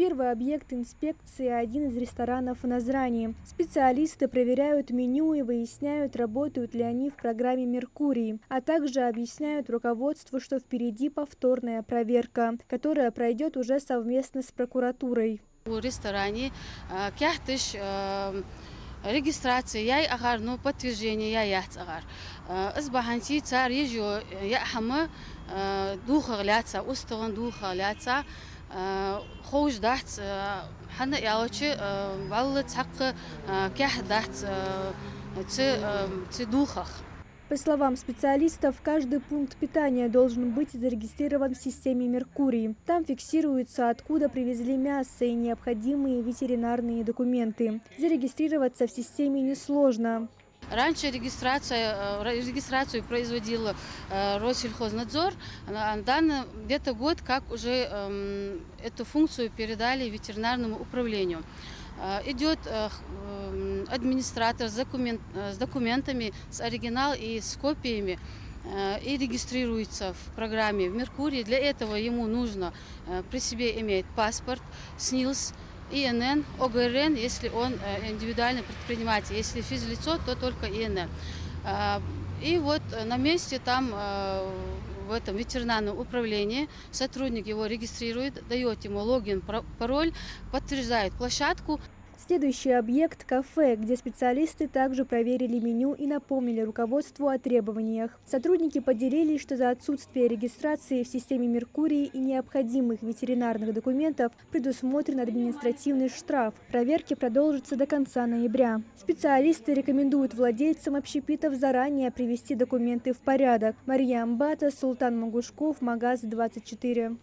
Первый объект инспекции – один из ресторанов в Назрани. Специалисты проверяют меню и выясняют, работают ли они в программе «Меркурий», а также объясняют руководству, что впереди повторная проверка, которая пройдет уже совместно с прокуратурой. В ресторане кяхтыш регистрация яй агар, но подтверждение я яхт агар. Избаханти цар ежу я хама духа ляца, устоган духа ляца. خوش دهت حنا يعوشي والله تحق كح دهت تدوخخ. По словам специалистов, каждый пункт питания должен быть зарегистрирован в системе «Меркурий». Там фиксируется, откуда привезли мясо и необходимые ветеринарные документы. Зарегистрироваться в системе несложно. Раньше регистрацию производил Россельхознадзор. Данный где-то год, как уже эту функцию передали ветеринарному управлению. Идет администратор с документами, с оригиналом и с копиями и регистрируется в программе в Меркурии. Для этого ему нужно при себе иметь паспорт, СНИЛС, ИНН, ОГРН, если он индивидуальный предприниматель. Если физлицо, то только ИНН. И вот на месте там, в этом ветеринарном управлении, сотрудник его регистрирует, дает ему логин, пароль, подтверждает площадку. Следующий объект – кафе, где специалисты также проверили меню и напомнили руководству о требованиях. Сотрудники поделились, что за отсутствие регистрации в системе «Меркурий» и необходимых ветеринарных документов предусмотрен административный штраф. Проверки продолжатся до конца ноября. Специалисты рекомендуют владельцам общепитов заранее привести документы в порядок. Мария Амбата, Султан Магушков, Магаз 24.